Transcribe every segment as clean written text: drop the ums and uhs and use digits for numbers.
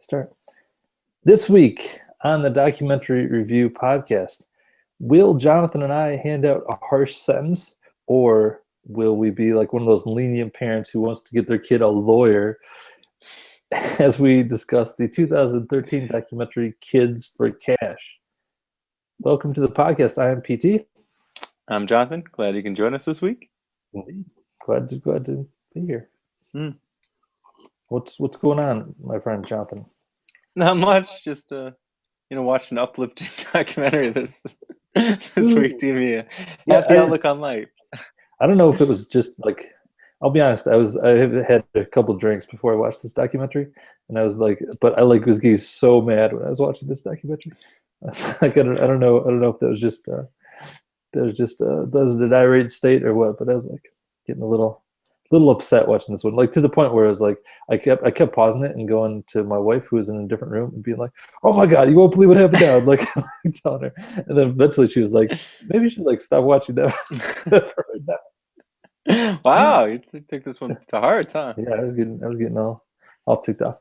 Start. This week on the Documentary Review podcast, will Jonathan and I hand out a harsh sentence, or will we be like one of those lenient parents who wants to get their kid a lawyer as we discuss the 2013 documentary Kids for Cash? Welcome to the podcast. I am PT. I'm Jonathan. Glad you can join us this week. Glad to be here. What's going on, my friend Jonathan? Not much. Just watched an uplifting documentary this week. Give me a happy outlook on life. I don't know if it was just like, I'll be honest. I had a couple drinks before I watched this documentary, and I was like, but I was getting so mad when I was watching this documentary. Like I don't know if that was just the irate state or what, but I was like getting a little upset watching this one, like to the point where I was like, I kept pausing it and going to my wife, who was in a different room, and being like, "Oh my god, you won't believe what happened now!" Like telling her, and then eventually she was like, "Maybe you should like stop watching that for right now." Wow, you took this one to heart, huh? Yeah, I was getting all ticked off.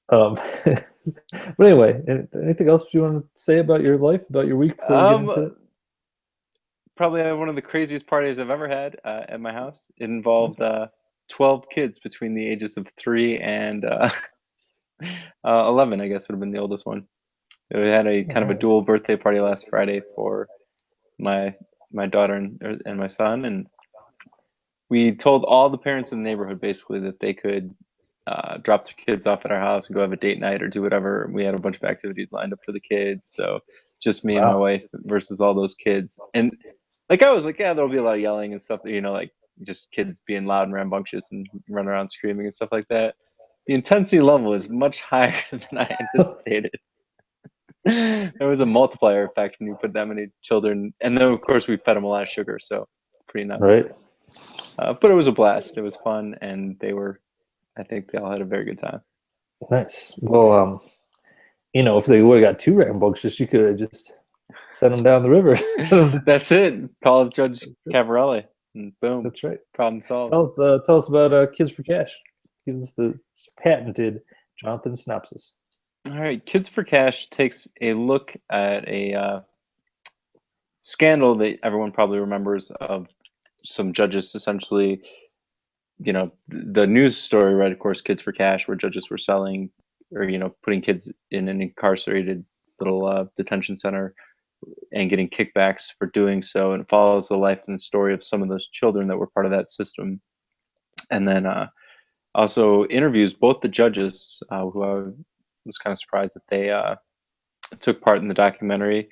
But anyway, anything else you want to say about your life, about your week before we get into it? Probably one of the craziest parties I've ever had at my house. It involved 12 kids between the ages of 3 and 11, I guess would have been the oldest one. We had a kind of a dual birthday party last Friday for my daughter and my son, and we told all the parents in the neighborhood basically that they could drop their kids off at our house and go have a date night or do whatever. We had a bunch of activities lined up for the kids, so just me and my wife versus all those kids. And like I was like, yeah, there'll be a lot of yelling and stuff, like just kids being loud and rambunctious and running around screaming and stuff like that. The intensity level is much higher than I anticipated. There was a multiplier effect when you put that many children, and then of course we fed them a lot of sugar, so pretty nuts. Right. But it was a blast. It was fun, and I think they all had a very good time. Nice. Well, if they would have got too rambunctious, you could have just sent them down the river. That's it. Call up Judge Cavarelli, and boom. That's right. Problem solved. Tell us about Kids for Cash. Give us the patented Jonathan synopsis. All right. Kids for Cash takes a look at a scandal that everyone probably remembers of some judges essentially, the news story, right? Of course, Kids for Cash, where judges were selling or, putting kids in an incarcerated little detention center and getting kickbacks for doing so. And it follows the life and the story of some of those children that were part of that system. And then also interviews both the judges, who I was kind of surprised that they took part in the documentary,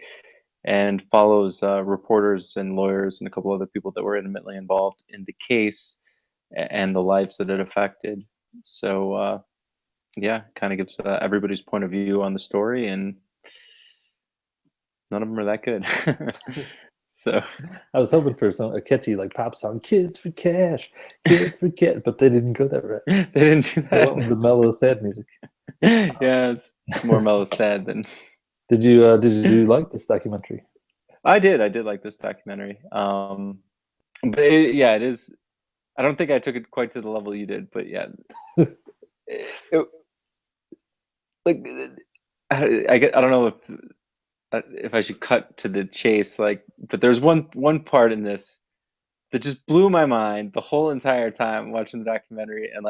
and follows reporters and lawyers and a couple other people that were intimately involved in the case and the lives that it affected. So kind of gives everybody's point of view on the story, and none of them are that good. So I was hoping for a catchy like pop song, "Kids for Cash, Kids for Cash," but they didn't go that route. They didn't do that. They went with the mellow, sad music. Yeah, it's more mellow, sad than. Did you like this documentary? I did like this documentary. But it is. I don't think I took it quite to the level you did, but yeah. I don't know if I should cut to the chase, but there's one part in this that just blew my mind the whole entire time watching the documentary, and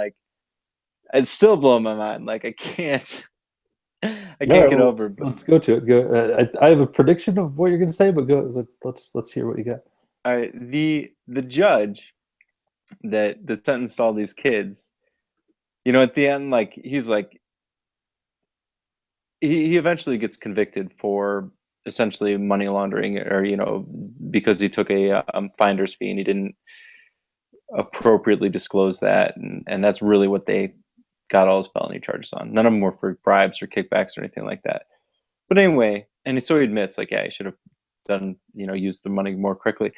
it's still blowing my mind. I can't get over. But let's go to it. Go. I have a prediction of what you're going to say, but go. Let's hear what you got. All right, the judge that sentenced all these kids, at the end, he's like, he eventually gets convicted for essentially money laundering, or because he took a finder's fee and he didn't appropriately disclose that, and that's really what they got all his felony charges on. None of them were for bribes or kickbacks or anything like that. But anyway, and so he admits, he should have done, used the money more quickly.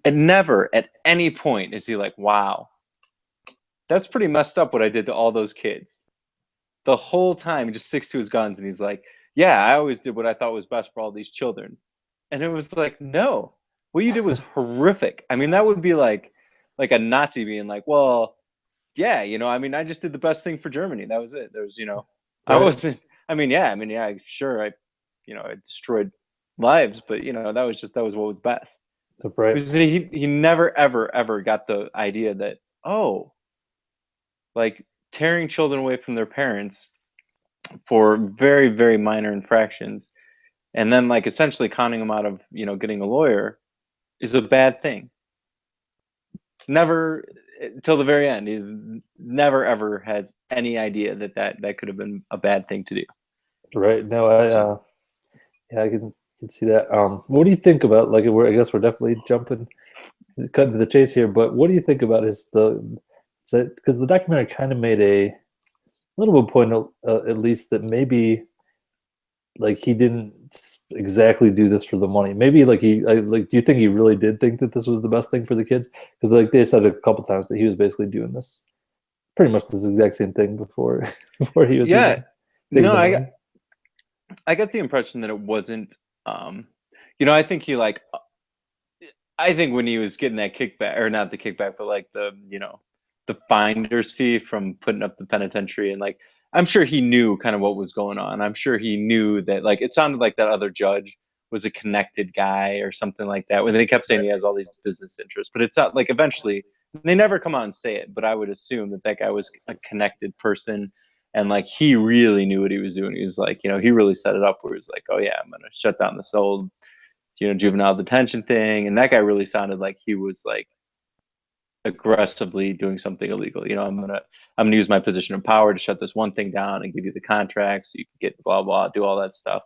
And never at any point is he like, wow, that's pretty messed up what I did to all those kids. The whole time he just sticks to his guns, and he's like, yeah, I always did what I thought was best for all these children. And it was like, no, what you did was horrific. I mean, that would be like a Nazi being like, well, yeah, I just did the best thing for Germany. That was it. There was, Right. I mean, yeah, sure. I destroyed lives, but that was what was best. Right. Because he never ever got the idea that, oh, like tearing children away from their parents for very very minor infractions, and then like essentially conning them out of getting a lawyer is a bad thing. Never, till the very end, he's never ever has any idea that could have been a bad thing to do. Right. No, I So, yeah, I can see that. What do you think about like I guess we're definitely cutting to the chase here, but what do you think about because the documentary kind of made a little bit point at least that maybe like he didn't exactly do this for the money. Maybe like do you think he really did think that this was the best thing for the kids? Because like they said a couple times that he was basically doing this pretty much this exact same thing before before he was yeah, even taking no, the money. I get the impression that it wasn't. Um, I think I think when he was getting that kickback, or not the kickback, but like the finder's fee from putting up the penitentiary, and like I'm sure he knew kind of what was going on. I'm sure he knew that, like, it sounded like that other judge was a connected guy or something like that. When they kept saying he has all these business interests, but it's not like eventually they never come out and say it. But I would assume that that guy was a connected person, and like he really knew what he was doing. He was like, he really set it up where he was like, oh yeah, I'm gonna shut down this old juvenile detention thing. And that guy really sounded like he was like aggressively doing something illegal. I'm gonna use my position of power to shut this one thing down and give you the contract so you can get blah blah, do all that stuff.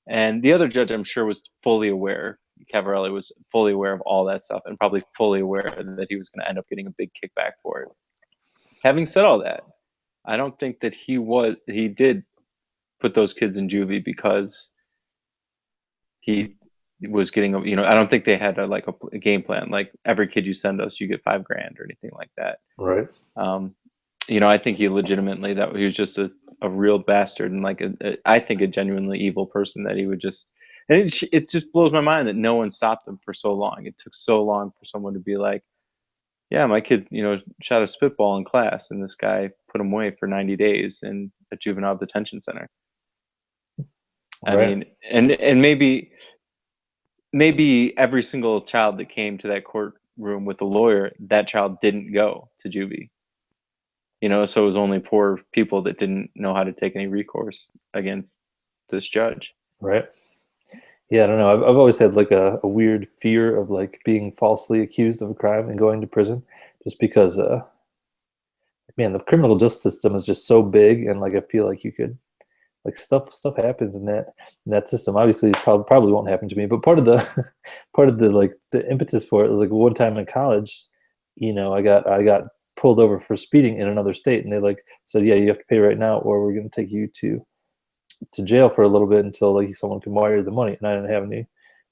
And the other judge, I'm sure, was fully aware. Cavarelli was fully aware of all that stuff, and probably fully aware that he was going to end up getting a big kickback for it. Having said all that, I don't think that he did put those kids in juvie because he was getting I don't think they had a game plan like every kid you send us you get $5,000 or anything like that. Right. um I think he legitimately, that he was just a real bastard, and like I think a genuinely evil person, that he would just, and it just blows my mind that no one stopped him for so long. It took so long for someone to be like, yeah, my kid shot a spitball in class, and this guy put him away for 90 days in a juvenile detention center. I Right. mean, and maybe every single child that came to that courtroom with a lawyer, that child didn't go to juvie. So it was only poor people that didn't know how to take any recourse against this judge. Right. Yeah, I don't know. I've always had like a weird fear of like being falsely accused of a crime and going to prison, just because, man, the criminal justice system is just so big, and like I feel like you could like stuff happens in that system. Obviously, it probably won't happen to me, but part of the part of the like the impetus for it was like one time in college, I got pulled over for speeding in another state, and they like said, yeah, you have to pay right now, or we're going to take you to jail for a little bit until like someone can wire the money. And I didn't have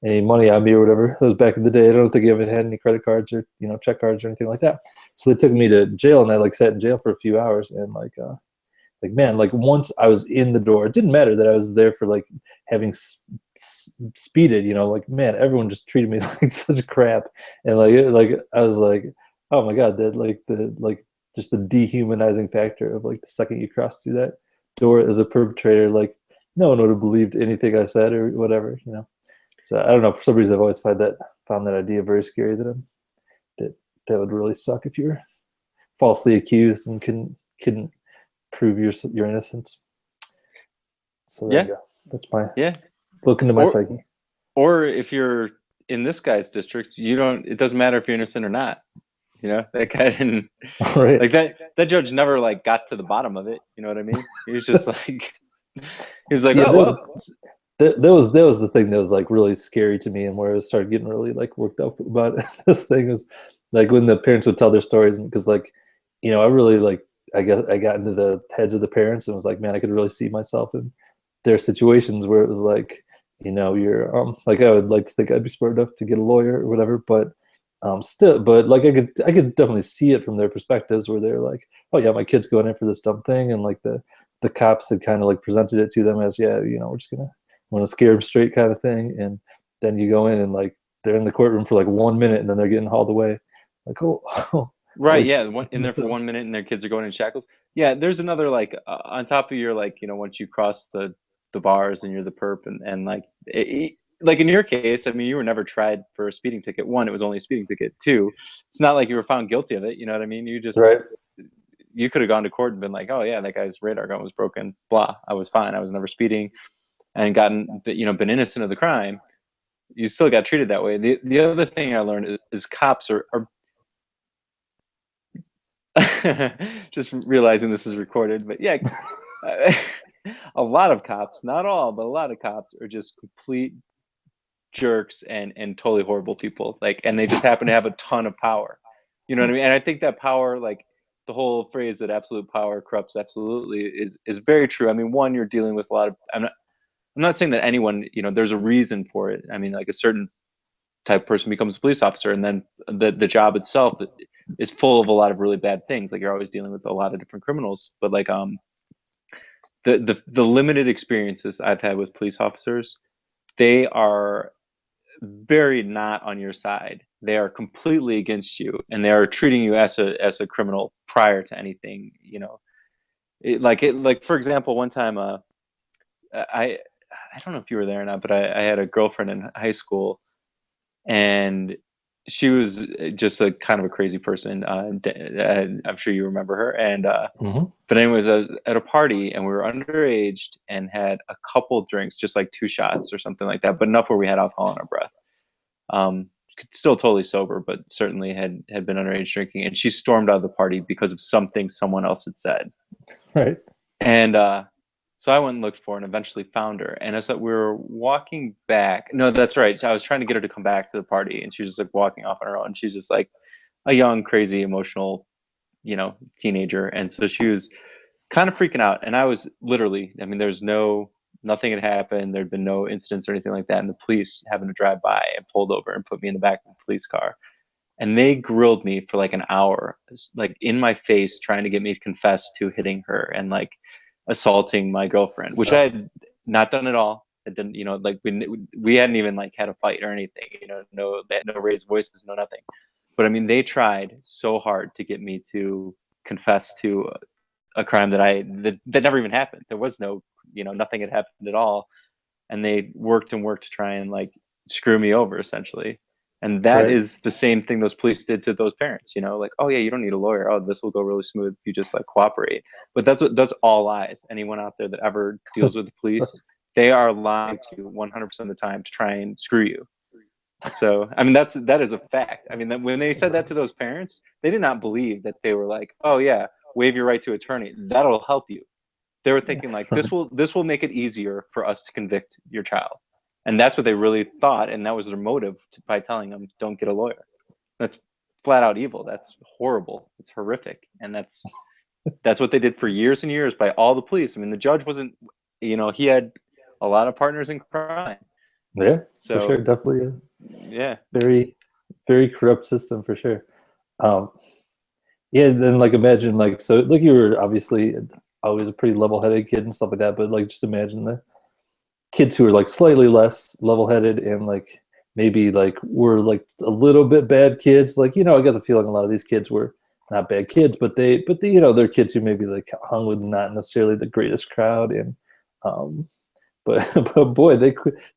any money on me or whatever. It was back in the day. I don't think I ever had any credit cards or check cards or anything like that. So they took me to jail, and I like sat in jail for a few hours, and like man, like once I was in the door, it didn't matter that I was there for like having speeded. Like man, everyone just treated me like such crap, and like I was like, oh my god, that like just the dehumanizing factor of like the second you cross through that door as a perpetrator, like no one would have believed anything I said or whatever. So I don't know. For some reason, I've always found that idea very scary. That that would really suck if you're falsely accused and couldn't prove your innocence. So there you Yeah, go. That's my yeah. look into my Or psyche. or if you're in this guy's district, you don't. It doesn't matter if you're innocent or not. That guy didn't, All right. like that judge never like got to the bottom of it. You know what I mean? He was just like he was like, Yeah, oh well. that was the thing that was like really scary to me, and where I started getting really like worked up about this thing was like when the parents would tell their stories, and because like I really like I got into the heads of the parents and was like, man, I could really see myself in their situations where it was like you're like I would like to think I'd be smart enough to get a lawyer or whatever, but still, but like I could definitely see it from their perspectives where they're like, oh yeah, my kid's going in for this dumb thing, and like the cops had kind of like presented it to them as, yeah, we're just gonna want to scare them straight kind of thing, and then you go in and like they're in the courtroom for like 1 minute and then they're getting hauled away, like oh Right, Holy yeah, shit. in there for 1 minute and their kids are going in shackles. Yeah, there's another like on top of your like, once you cross the bars and you're the perp and like like in your case, I mean, you were never tried for a speeding ticket. One, it was only a speeding ticket. Two, it's not like you were found guilty of it. You know what I mean? Right. You could have gone to court and been like, oh yeah, that guy's radar gun was broken. Blah, I was fine. I was never speeding and gotten, been innocent of the crime. You still got treated that way. The other thing I learned is cops are just realizing this is recorded, but yeah, a lot of cops, not all, but a lot of cops are just complete jerks and totally horrible people. Like, and they just happen to have a ton of power. You know what I mean? And I think that power, like the whole phrase that absolute power corrupts absolutely, is very true. I mean, one, you're dealing with a lot of. I'm not saying that anyone, there's a reason for it. I mean, like a certain type of person becomes a police officer, and then the job itself is full of a lot of really bad things. Like you're always dealing with a lot of different criminals. But like the limited experiences I've had with police officers, they are very not on your side. They are completely against you, and they are treating you as a criminal prior to anything. Like for example, one time, I I don't know if you were there or not, but I had a girlfriend in high school, and she was just a kind of a crazy person. I'm sure you remember her. And Hmm. but anyways, I was at a party and we were underaged and had a couple drinks, just like 2 shots or something like that, but enough where we had alcohol in our breath. Um, Still totally sober, but certainly had been underage drinking. And she stormed out of the party because of something someone else had said. Right. And so I went and looked for her and eventually found her. And as that we were walking back, no, that's right. I was trying to get her to come back to the party, and she was just like walking off on her own. She's just like a young, crazy, emotional, teenager. And so she was kind of freaking out. And I was literally, I mean, nothing had happened. There'd been no incidents or anything like that. And the police happened to drive by and pulled over and put me in the back of the police car. And they grilled me for like an hour, like in my face, trying to get me to confess to hitting her and like assaulting my girlfriend, which I had not done at all. It didn't, like we hadn't even like had a fight or anything, no, they had no raised voices, no nothing. But I mean, they tried so hard to get me to confess to a crime that never even happened. There was no, nothing had happened at all, and they worked and worked to try and like screw me over essentially. And that Right. is the same thing those police did to those parents, like, oh yeah, you don't need a lawyer. Oh, this will go really smooth if you just like cooperate. But that's all lies. Anyone out there that ever deals with the police, they are lying to you 100% of the time to try and screw you. So I mean that is a fact. I mean, when they said that to those parents, they did not believe that they were like, oh yeah, waive your right to attorney. That'll help you. They were thinking like this will make it easier for us to convict your child. And that's what they really thought, and that was their motive by telling them don't get a lawyer. That's flat out evil. That's horrible. It's horrific. And that's what they did for years and years by all the police. I mean, the judge wasn't, he had a lot of partners in crime. Yeah, for sure. So Definitely a yeah. very, very corrupt system for sure. Um, yeah, then like imagine like so like you were obviously always a pretty level-headed kid and stuff like that, but like just imagine the kids who are like slightly less level-headed and like maybe like were like a little bit bad kids. Like, I got the feeling a lot of these kids were not bad kids, but they, they're kids who maybe like hung with not necessarily the greatest crowd and um but but boy, they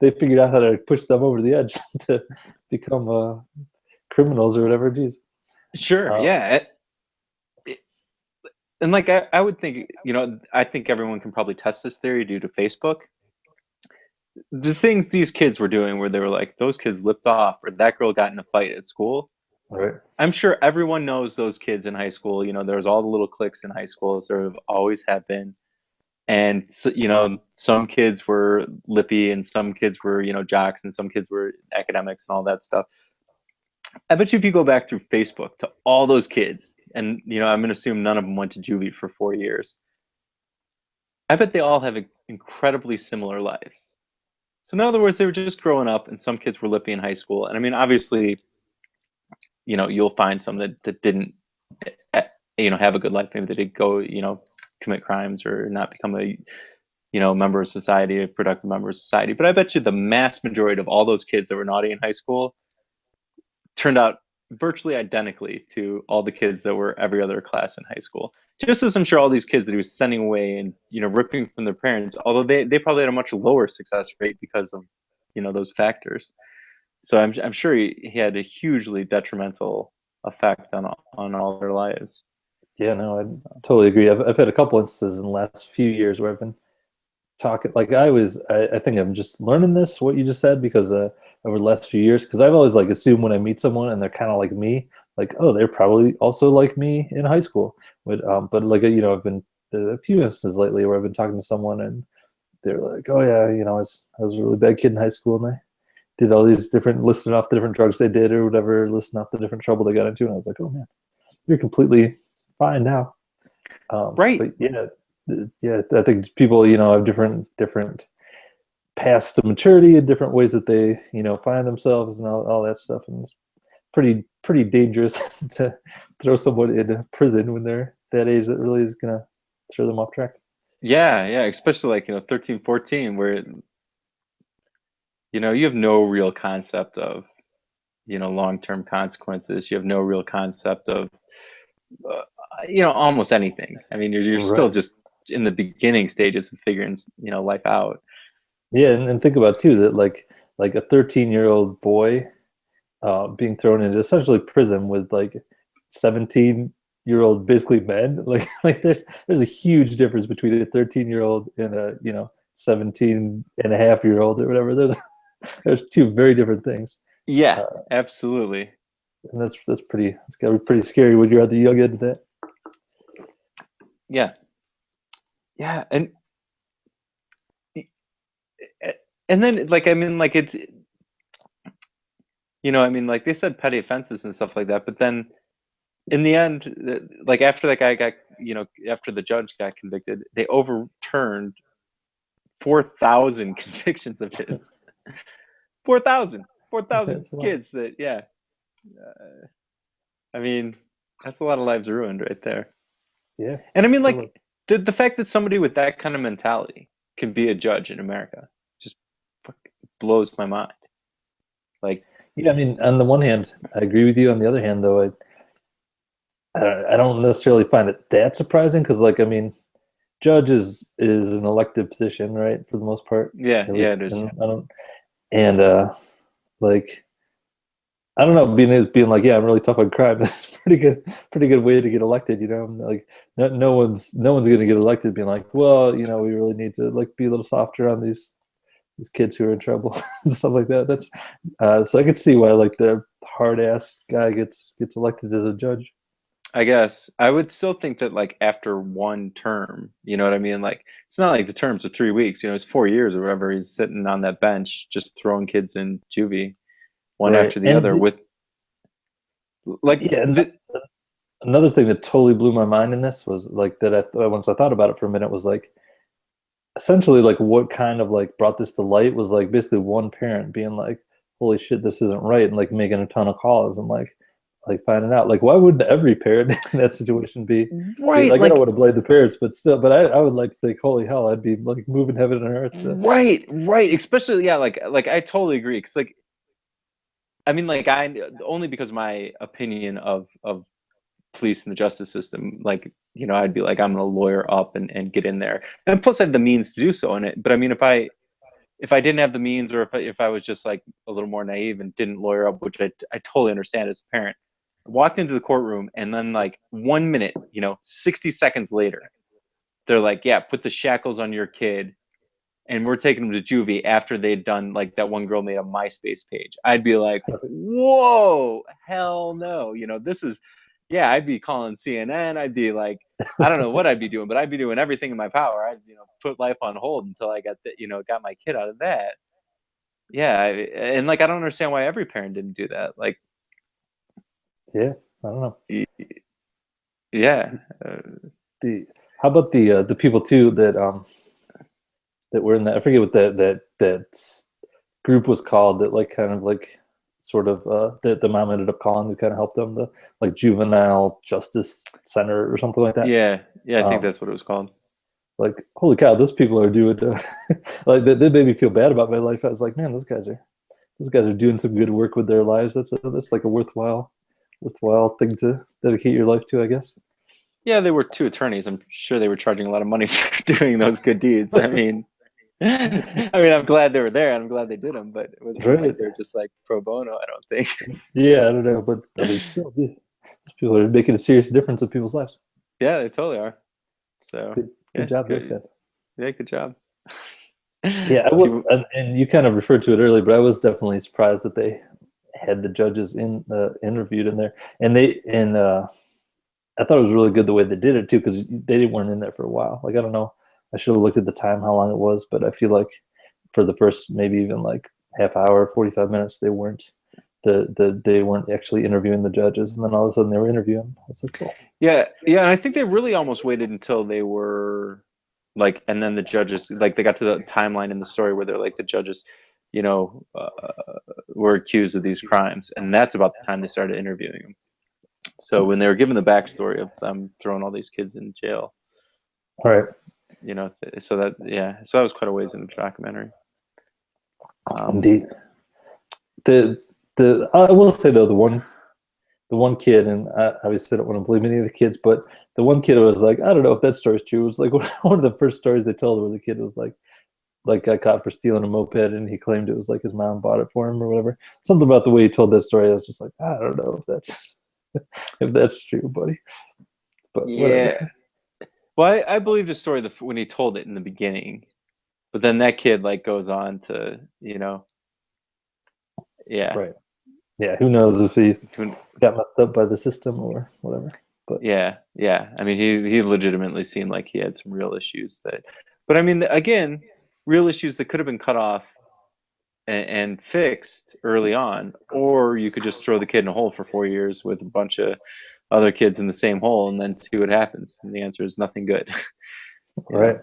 figured out how to push them over the edge to become criminals or whatever. Geez. Sure. Uh, Yeah. And like I would think, I think everyone can probably test this theory due to Facebook. The things these kids were doing where they were like, those kids lipped off or that girl got in a fight at school. right. I'm sure everyone knows those kids in high school. There's all the little cliques in high school, sort of always have been. And, some kids were lippy and some kids were, jocks and some kids were academics and all that stuff. I bet you if you go back through Facebook to all those kids, and, I'm going to assume none of them went to juvie for 4 years. I bet they all have incredibly similar lives. So in other words, they were just growing up, and some kids were lippy in high school. And I mean, obviously, you'll find some that didn't, have a good life. Maybe they did go, commit crimes or not become a, member of society, a productive member of society. But I bet you the mass majority of all those kids that were naughty in high school turned out virtually identically to all the kids that were every other class in high school. Just as I'm sure all these kids that he was sending away and ripping from their parents, although they probably had a much lower success rate because of those factors. So I'm sure he had a hugely detrimental effect on all their lives. Yeah, no, I totally agree. I've had a couple instances in the last few years where I've been talking like I think I'm just learning this what you just said because over the last few years because I've always like assumed when I meet someone and they're kind of like me like oh they're probably also like me in high school but like I've been a few instances lately where I've been talking to someone and they're like oh yeah I was a really bad kid in high school and I did all these different listing off the different drugs they did or whatever listing off the different trouble they got into and I was like oh man you're completely fine now. Right. But yeah, I think people, have different paths to maturity and different ways that they, find themselves and all that stuff. And it's pretty dangerous to throw someone in prison when they're that age that really is gonna throw them off track. Yeah, yeah, especially like 13, 14, where you have no real concept of long-term consequences. You have no real concept of uh, almost anything. I mean, you're still Right. just in the beginning stages of figuring life out. Yeah, and think about too that like a 13-year-old boy being thrown into essentially prison with like 17-year-old basically men. Like there's a huge difference between a 13-year-old and a 17 and a half year old or whatever. There's two very different things. Yeah, Uh, absolutely. and it's gotta be pretty scary when you're at the young end of that. Yeah, yeah, and then like I mean like it's I mean like they said petty offenses and stuff like that, but then in the end, like after that guy got after the judge got convicted, they overturned 4,000 convictions of his. 4,000, 4,000 That's a lot. kids that, yeah. I mean, that's a lot of lives ruined right there. Yeah, And I mean, totally. like, the fact that somebody with that kind of mentality can be a judge in America just blows my mind. Like, Yeah, I mean, on the one hand, I agree with you. On the other hand, though, I don't necessarily find it that surprising because, like, I mean, judge is an elected position, right, for the most part, yeah, at yeah, least. it is. And I don't, and like, I don't know, being like, yeah, I'm really tough on crime. That's a pretty good way to get elected. Like, no one's gonna get elected being like, well, we really need to like be a little softer on these kids who are in trouble and stuff like that. That's so I could see why like the hard ass guy gets elected as a judge. I guess I would still think that like after one term, you know what I mean? Like it's not like the terms are 3 weeks, it's 4 years or whatever. He's sitting on that bench just throwing kids in juvie one Right. after the other And with like yeah, and another thing that totally blew my mind in this was like that once I thought about it for a minute was like essentially like what kind of like brought this to light was like basically one parent being like, holy shit, this isn't right, and like making a ton of calls and like finding out like why wouldn't every parent in that situation be right, like I don't like want to blame the parents, but still, but I would like to think, holy hell, I'd be like moving heaven and earth to right, especially yeah, like I totally agree because like I mean like I only because my opinion of police and the justice system, like I'd be like I'm gonna lawyer up and get in there, and plus I have the means to do so in it. But I mean if I didn't have the means, or if I was just like a little more naive and didn't lawyer up, which I totally understand as a parent, I walked into the courtroom and then like 1 minute, 60 seconds later, they're like, yeah, put the shackles on your kid, and we're taking them to juvie after they'd done like that one girl made a MySpace page. I'd be like, whoa, hell no, this is, yeah, I'd be calling CNN. I'd be like, I don't know what I'd be doing, but I'd be doing everything in my power. I'd put life on hold until I got my kid out of that. Yeah, and like I don't understand why every parent didn't do that. Like, yeah, I don't know. yeah, The how about the people too that were in that I forget what that group was called that like kind of like sort of that the mom ended up calling to kind of help them, the like juvenile justice center or something like that. yeah, yeah. I think um that's what it was called. like holy cow, those people are doing like they made me feel bad about my life. I was like, man, those guys are doing some good work with their lives. That's like a worthwhile worthwhile thing to dedicate your life to, I guess. Yeah, they were two attorneys. I'm sure they were charging a lot of money for doing those good deeds. I mean, I'm glad they were there. And I'm glad they did them, but it wasn't like Right. they're just like pro bono. I don't think. Yeah, I don't know, but I mean, still, these people are making a serious difference in people's lives. Yeah, they totally are. So Good yeah, job, those good. guys. Yeah, good job. Yeah, I would, People, and you kind of referred to it earlier, but I was definitely surprised that they had the judges in interviewed in there, and I thought it was really good the way they did it too, because they weren't in there for a while. Like I don't know, I should have looked at the time how long it was, but I feel like for the first maybe even like half hour, 45 minutes, they weren't actually interviewing the judges, and then all of a sudden they were interviewing them. I was like, cool. yeah, yeah. And I think they really almost waited until they were like, and then the judges, like, they got to the timeline in the story where they're like, the judges, you know, were accused of these crimes, and that's about the time they started interviewing them. So when they were given the backstory of them throwing all these kids in jail, All right, you know, so that, yeah, so that was quite a ways into the documentary. indeed. The I will say though the one kid, and I obviously don't want to believe any of the kids, but the one kid was like, I don't know if that story's true. It was like one of the first stories they told where the kid was like got caught for stealing a moped, and he claimed it was like his mom bought it for him or whatever. Something about the way he told that story, I was just like, I don't know if that's if that's true, buddy. But whatever. Yeah. Well, I believe the story when he told it in the beginning, but then that kid like goes on to, you know, yeah, Right. Yeah. Who knows if he who- got messed up by the system or whatever. But yeah, yeah. I mean, he legitimately seemed like he had some real issues that, but I mean, again, real issues that could have been cut off and fixed early on, or you could just throw the kid in a hole for 4 years with a bunch of other kids in the same hole and then see what happens. And the answer is nothing good. You know? right.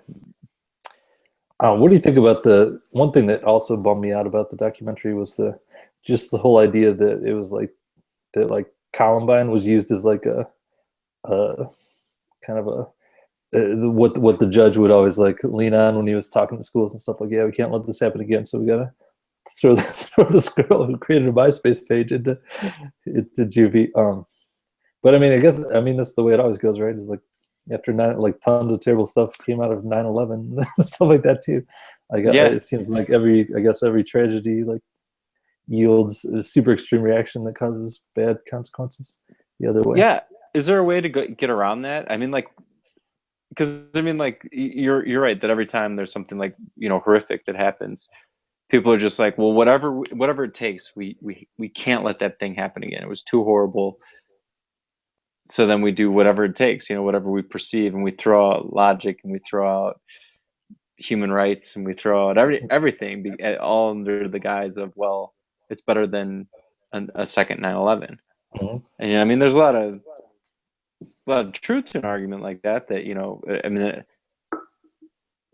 What do you think about the one thing that also bummed me out about the documentary was the just the whole idea that it was like that like Columbine was used as like a kind of a what the judge would always like lean on when he was talking to schools and stuff like, yeah, we can't let this happen again, so we gotta throw this girl who created a MySpace page into juvie. But I mean, I mean that's the way it always goes, right? Is like after like tons of terrible stuff came out of 9/11, stuff like that too. Like Yeah, it seems like every tragedy like yields a super extreme reaction that causes bad consequences the other way. yeah. Is there a way to get around that? I mean, like, because I mean, like, you're right that every time there's something like, you know, horrific that happens, people are just like, well, whatever it takes, we can't let that thing happen again. It was too horrible. So then we do whatever it takes, you know, whatever we perceive, and we throw out logic, and we throw out human rights, and we throw out everything, all under the guise of, well, it's better than a second 9/11. Mhm. And, you know, I mean, there's a lot of truth to an argument like that. That, you know, I mean,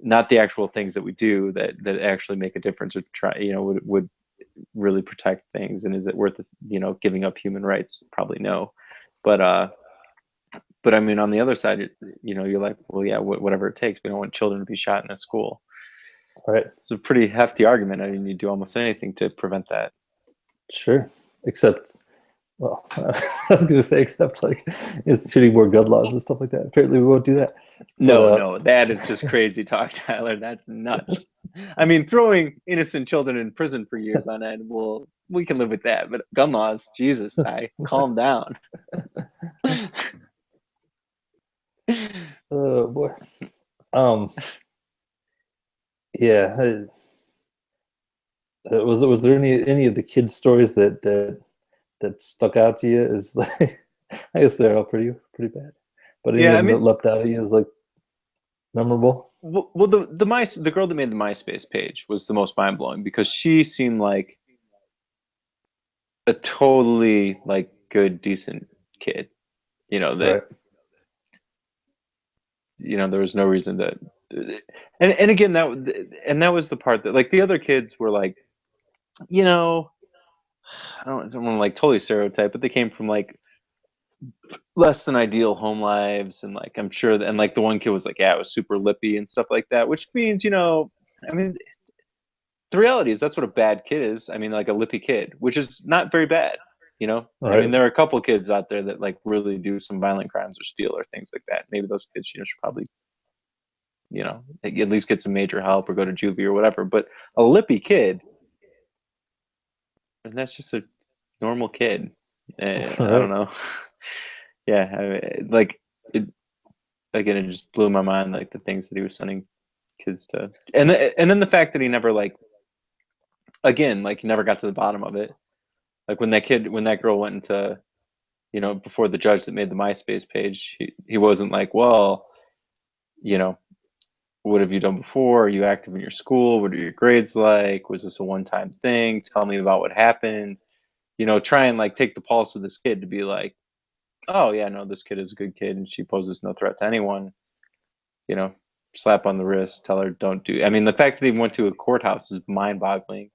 not the actual things that we do that actually make a difference or try, you know, would really protect things. And is it worth, you know, giving up human rights? Probably no. But I mean, on the other side, you know, you're like, well, yeah, whatever it takes. We don't want children to be shot in a school. Right. It's a pretty hefty argument. I mean, you do almost anything to prevent that. Sure. Except, well, I was going to say, except like instituting more gun laws and stuff like that. Apparently, we won't do that. But No, no, that is just crazy talk, Tyler. That's nuts. I mean, throwing innocent children in prison for years on end, well, we can live with that. But gun laws, Jesus, calm down. oh boy. Um. Yeah. Was there any of the kids' stories that stuck out to you? Is like, I guess they're all pretty bad. But any Yeah, of I them that mean, leapt out at you as like memorable? well, the girl that made the MySpace page was the most mind blowing because she seemed like a totally like good, decent kid. You know that, Right. you know, there was no reason to. And again, that was the part that, like, the other kids were like, you know, I don't want to like totally stereotype, but they came from like less than ideal home lives, and like, I'm sure and like the one kid was like, yeah, it was super lippy and stuff like that, which means, you know, I mean, the reality is that's what a bad kid is. I mean, like a lippy kid, which is not very bad. You know, I Right. mean, there are a couple kids out there that like really do some violent crimes or steal or things like that. Maybe those kids, should probably, at least get some major help or go to juvie or whatever. But a lippy kid, and that's just a normal kid. I don't Right. know. Yeah, like it again. It just blew my mind, like the things that he was sending kids to, and then the fact that he never again, like he never got to the bottom of it. Like when that girl went into, before the judge that made the MySpace page, he wasn't like, well, you know, what have you done before? Are you active in your school? What are your grades like? Was this a one-time thing? Tell me about what happened. Try and like take the pulse of this kid to be like, oh yeah, no, this kid is a good kid and she poses no threat to anyone. You know, slap on the wrist, tell her don't do. I mean, the fact that he went to a courthouse is mind-boggling.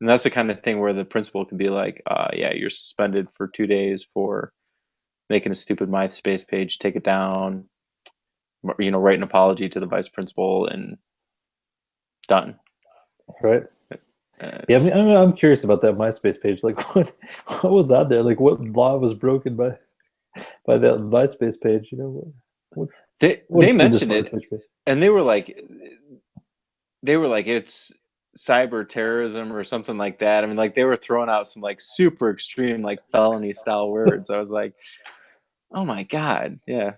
And that's the kind of thing where the principal can be like, yeah, you're suspended for 2 days for making a stupid MySpace page, take it down, write an apology to the vice principal and done. Right. Uh, Yeah, I mean, I'm curious about that MySpace page. Like, what was on there? Like, what law was broken by that MySpace page? What they what's through this mentioned it MySpace page? and they were like it's cyber terrorism or something like that. I mean, like they were throwing out some like super extreme like felony style words. I was like, oh my god, yeah.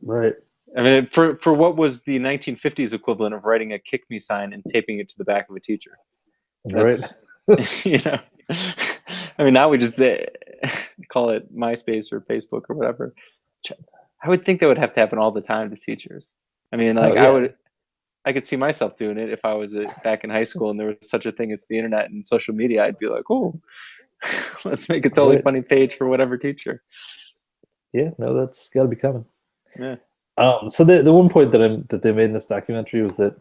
Right. I mean, for what was the 1950s equivalent of writing a "kick me" sign and taping it to the back of a teacher. Right. That's you know. I mean, now we just call it MySpace or Facebook or whatever. I would think that would have to happen all the time to teachers. I mean, Oh like yeah. I could see myself doing it if I was back in high school and there was such a thing as the internet and social media. I'd be like, oh, let's make a totally Right. funny page for whatever teacher. Yeah. No, that's got to be coming. Yeah. So the one point that they made in this documentary was that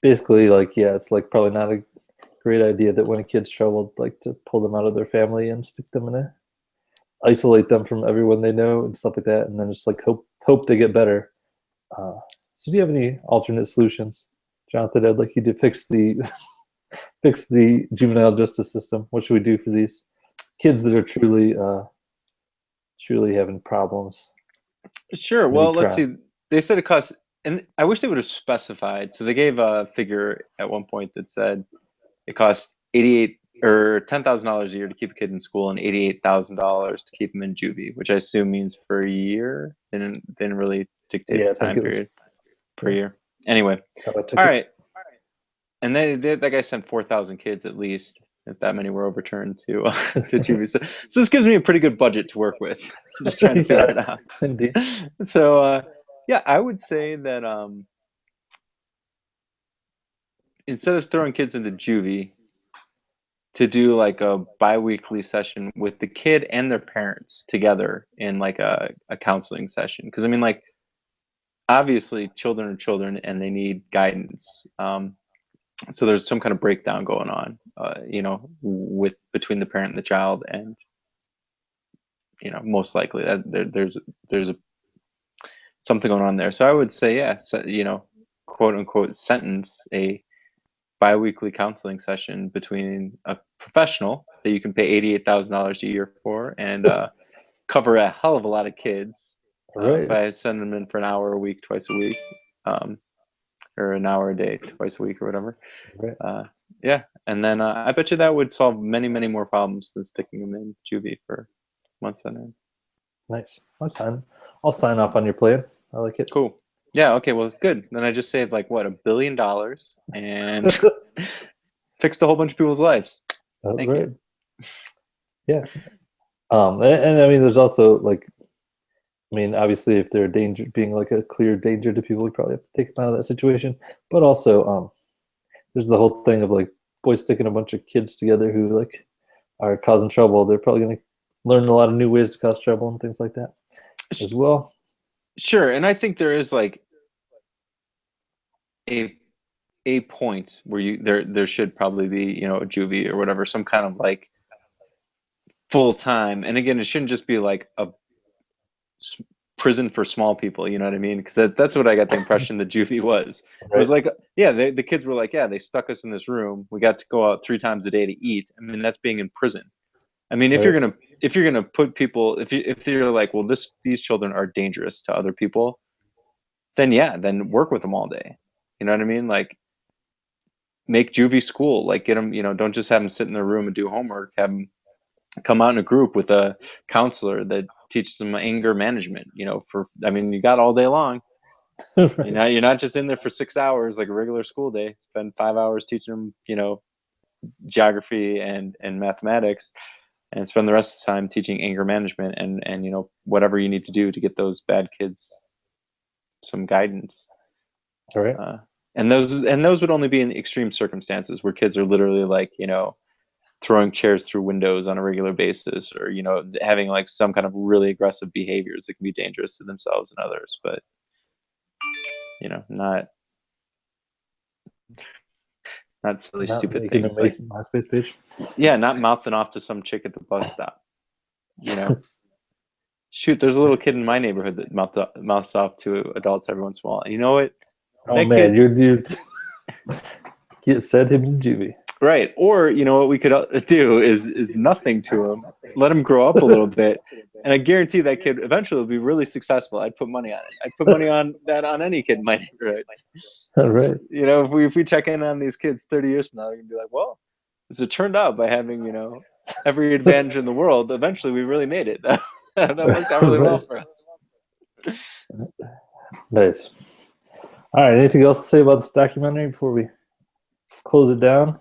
basically, like, yeah, it's like probably not a great idea that when a kid's troubled, like to pull them out of their family and stick them in a isolate them from everyone they know and stuff like that, and then just like hope they get better. Uh, so do you have any alternate solutions, Jonathan? I'd like you to fix the fix the juvenile justice system. What should we do for these kids that are truly having problems, Sure. committing Well, let's crime? see. They said it costs, and I wish they would have specified. So they gave a figure at one point that said it costs 88 or $10,000 a year to keep a kid in school and $88,000 to keep them in juvie, which I assume means for a year. They didn't really dictate Yeah, the I think time it was. period per Yeah, year. Anyway, that's how I took all it. right. And that guy sent 4,000 kids at least, if that many were overturned to to juvie. So this gives me a pretty good budget to work with. I'm just trying to figure Yeah, it out. indeed. So yeah, I would say that instead of throwing kids into juvie, to do like a bi-weekly session with the kid and their parents together in like a counseling session. Because I mean, like obviously children are children and they need guidance. So there's some kind of breakdown going on, with between the parent and the child, and most likely that there's something going on there. So I would say, yeah, so, quote unquote, sentence a biweekly counseling session between a professional that you can pay $88,000 a year for and cover a hell of a lot of kids All right, by sending them in for an hour a week, twice a week, um, or an hour a day, twice a week, or whatever. right. Uh, yeah, and then I bet you that would solve many, many more problems than sticking them in juvie for months on end. Nice. I'll sign off on your plan. I like it. Cool. Yeah. Okay. Well, it's good. Then I just saved like what, $1 billion and fixed a whole bunch of people's lives. All Thank you. right. Yeah. And I mean, there's also like, I mean, obviously, if they're danger, being like a clear danger to people, we probably have to take them out of that situation. But also, there's the whole thing of like boys sticking a bunch of kids together who like are causing trouble. They're probably going to learn a lot of new ways to cause trouble and things like that as well. Sure. And I think there is like a a point where there should probably be, a juvie or whatever, some kind of like full time. And again, it shouldn't just be like a prison for small people. You know what I mean? Because that's what I got the impression the juvie was. It was Right. like, yeah, the kids were like, yeah, they stuck us in this room. We got to go out 3 times a day to eat. I mean, that's being in prison. I mean, Right. if you're gonna put people, if you're like, well, these children are dangerous to other people, then yeah, then work with them all day. You know what I mean? Like, make juvie school. Like, get them. Don't just have them sit in their room and do homework. Have them come out in a group with a counselor that teaches them anger management. I mean, you got all day long. Right. You're not just in there for 6 hours like a regular school day. Spend 5 hours teaching them, geography and mathematics, and spend the rest of the time teaching anger management and whatever you need to do to get those bad kids some guidance. All right. And those would only be in extreme circumstances where kids are literally like, throwing chairs through windows on a regular basis, or having like some kind of really aggressive behaviors that can be dangerous to themselves and others. But not silly Not stupid making a things like, MySpace page. yeah, not mouthing off to some chick at the bus stop. you know Shoot, there's a little kid in my neighborhood that mouths off to adults every once in a while. And you know what? Oh That man, kid, you get send him to juvie. right? Or what we could do is nothing to him, let him grow up a little bit, and I guarantee that kid eventually will be really successful. I'd put money on it. I'd put money on that on any kid in my neighborhood. All right. If we check in on these kids 30 years from now, they're gonna be like, well, as it turned out, by having every advantage in the world, eventually we really made it. That worked out really well Right. for us. Nice. All right. Anything else to say about this documentary before we close it down?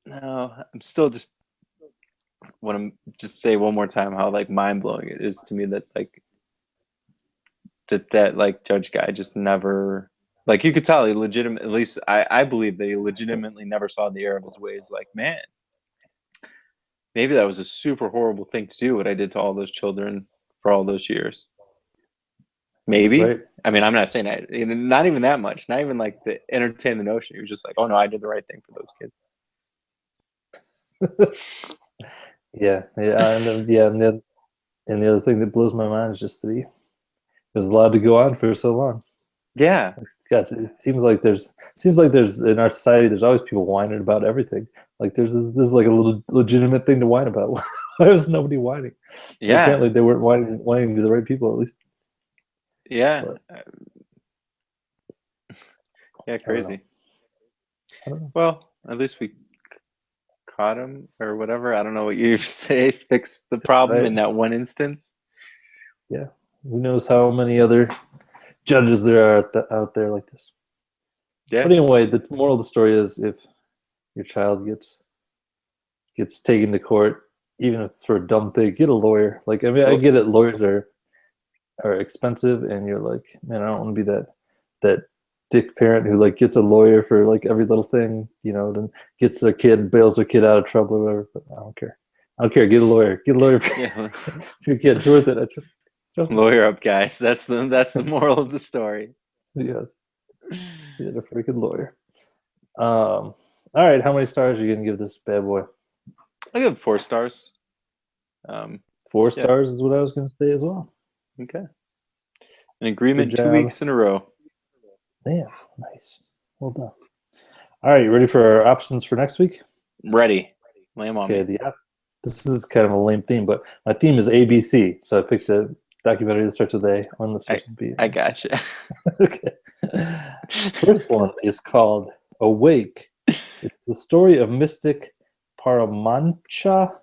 No, I'm still just want to just say one more time how like mind blowing it is to me that like that like judge guy just never, like, you could tell he legitimate, at least I believe that he legitimately never saw the error of his ways. Like, man, maybe that was a super horrible thing to do, what I did to all those children for all those years. Maybe. Right. I mean, I'm not saying that, not even that much, not even like the entertain the notion. He was just like, oh no, I did the right thing for those kids. Yeah. Yeah. And then, yeah. And the other thing that blows my mind is just that he was allowed to go on for so long. Yeah. God, it seems like there's in our society there's always people whining about everything. Like this is like a little legitimate thing to whine about. Why was nobody whining? But Yeah. apparently they weren't whining to the right people at least. Yeah. But Yeah, I don't know. crazy. I don't know. Well, at least we caught him or whatever. I don't know what you say. Fix the problem Right? in that one instance. Yeah. Who knows how many other judges there are out there like this. Yeah. But anyway, the moral of the story is if your child gets taken to court, even if for a dumb thing, get a lawyer. Like I mean, I Well, get it. Lawyers are expensive, and you're like, man, I don't want to be that dick parent who like gets a lawyer for like every little thing, then gets their kid, bails their kid out of trouble or whatever. But I don't care. I don't care. Get a lawyer. Get a lawyer for yeah. your kid. It's worth it. Trust me. Lawyer up, guys. That's the moral of the story. Yes. Get a freaking lawyer. All right. How many stars are you gonna give this bad boy? I give it 4 stars. Um, Four yeah. stars is what I was gonna say as well. Okay. An Good agreement 2 job. weeks in a row. Damn. Nice. Well done. All right. You ready for our options for next week? Ready. Lay 'em on Okay, me. this is kind of a lame theme, but my theme is ABC. So I picked a documentary that starts with A, one that starts with B. I gotcha. Okay. First one is called Awake. It's the story of mystic Paramahansa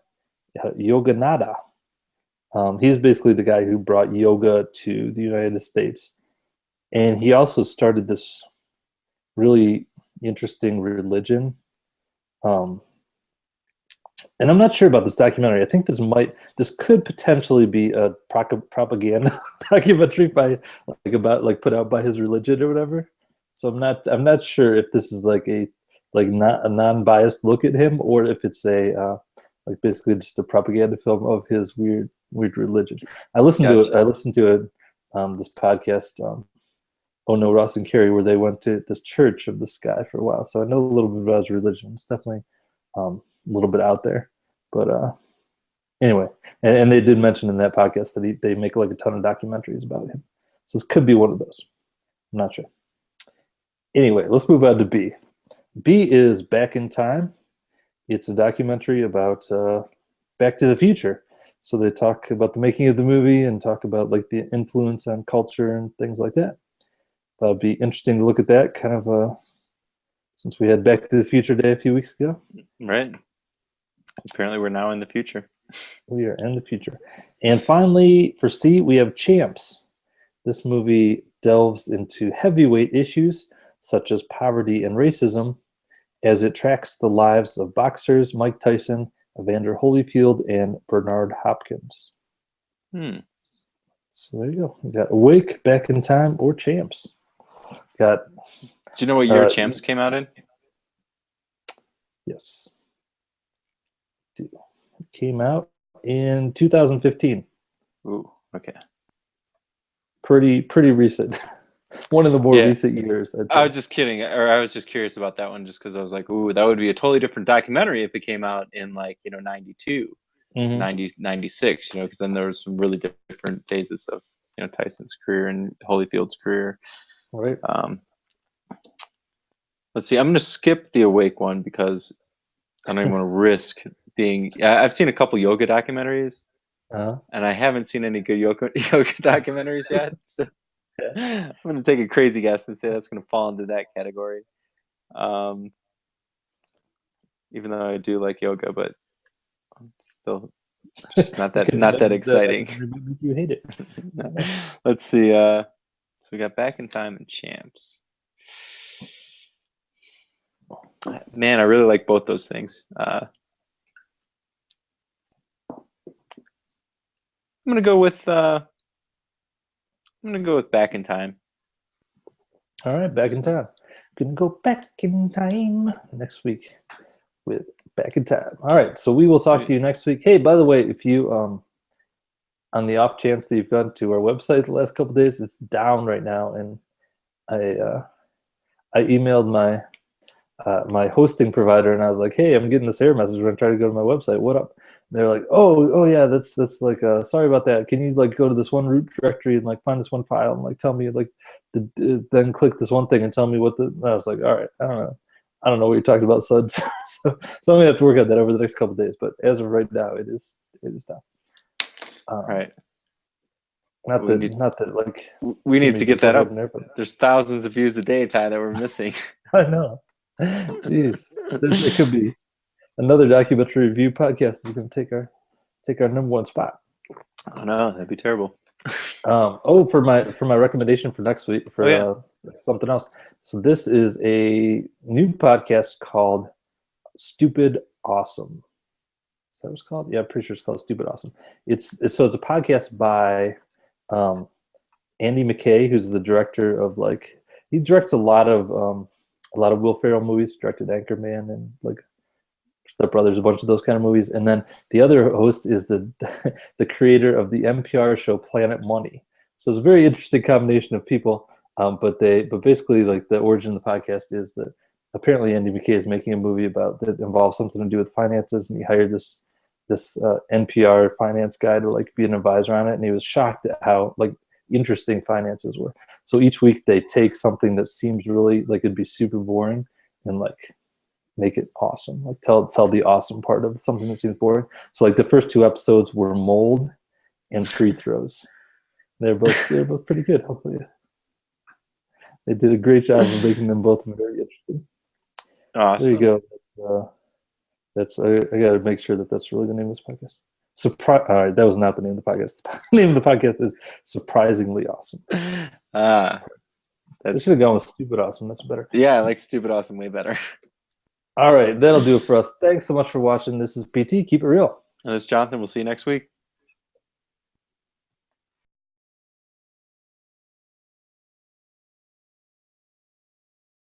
Yogananda. He's basically the guy who brought yoga to the United States. And he also started this really interesting religion. And I'm not sure about this documentary. I think this could potentially be a propaganda documentary put out by his religion or whatever. So I'm not sure if this is like not a non-biased look at him or if it's a like basically just a propaganda film of his weird religion. I listened to it. Gotcha. I listened to it this podcast. Oh no, Ross and Carrie, where they went to this church of this guy for a while. So I know a little bit about his religion. It's definitely a little bit out there. But anyway, and they did mention in that podcast that they make like a ton of documentaries about him. So this could be one of those. I'm not sure. Anyway, let's move on to B. B is Back in Time. It's a documentary about Back to the Future. So they talk about the making of the movie and talk about like the influence on culture and things like that. Thought it'd be interesting to look at that kind of since we had Back to the Future Day a few weeks ago. Right. Apparently, we're now in the future. We are in the future. And finally, for C, we have Champs. This movie delves into heavyweight issues such as poverty and racism as it tracks the lives of boxers Mike Tyson, Evander Holyfield, and Bernard Hopkins. Hmm. So there you go. We got Awake, Back in Time, or Champs. Got. Do you know what year Champs came out in? Yes. It came out in 2015. Ooh, okay. Pretty recent. One of the more recent years. I was just kidding, or I was just curious about that one, just because I was like, ooh, that would be a totally different documentary if it came out in like 92, 90, 96. Because then there was some really different phases of Tyson's career and Holyfield's career. Right. Let's see. I'm going to skip the Awake one because I don't even want to risk being. I've seen a couple yoga documentaries, and I haven't seen any good yoga documentaries yet. So I'm going to take a crazy guess and say that's going to fall into that category. Even though I do like yoga, but still just not that exciting. You hate it. Let's see. So we got Back in Time and Champs. Man, I really like both those things. I'm gonna go with Back in Time. All right, Back in Time. Gonna go back in time next week with Back in Time. All right, so we will talk to you next week. Hey, by the way, if you on the off chance that you've gone to our website the last couple of days, it's down right now, and I emailed my my hosting provider, and I was like, "Hey, I'm getting this error message when I try to go to my website. What up?" And they're like, "Oh yeah, that's like sorry about that. Can you like go to this one root directory and like find this one file and like tell me like then click this one thing and tell me what the." And I was like, "All right, I don't know what you're talking about, Sud." so I'm gonna have to work on that over the next couple of days. But as of right now, it is down. Right. Not that like we need to get that up. There, there's thousands of views a day, Ty, that we're missing. I know. Jeez, it could be another documentary review podcast is going to take our number one spot. Oh no, that'd be terrible. For my recommendation for next week for something else. So this is a new podcast called Stupid Awesome. Is that what it's called? Yeah, I'm pretty sure it's called Stupid Awesome. It's a podcast by Andy McKay, who's the director of he directs a lot of Will Ferrell movies. Directed Anchorman and like Step Brothers, a bunch of those kind of movies. And then the other host is the creator of the NPR show Planet Money. So it's a very interesting combination of people. But basically like the origin of the podcast is that apparently Andy McKay is making a movie that involves something to do with finances, and he hired this NPR finance guy to like be an advisor on it, and he was shocked at how like interesting finances were. So each week they take something that seems really like it'd be super boring and like make it awesome, like tell the awesome part of something that seems boring. So like the first two episodes were mold and free throws. They're both pretty good. Hopefully they did a great job of making them both very interesting. Awesome. So there you go. I gotta make sure that's really the name of this podcast. All right, that was not the name of the podcast. The name of the podcast is Surprisingly Awesome. I should have gone with Stupid Awesome. That's better. Yeah, I like Stupid Awesome way better. All right, that'll do it for us. Thanks so much for watching. This is PT. Keep it real. And this is Jonathan. We'll see you next week.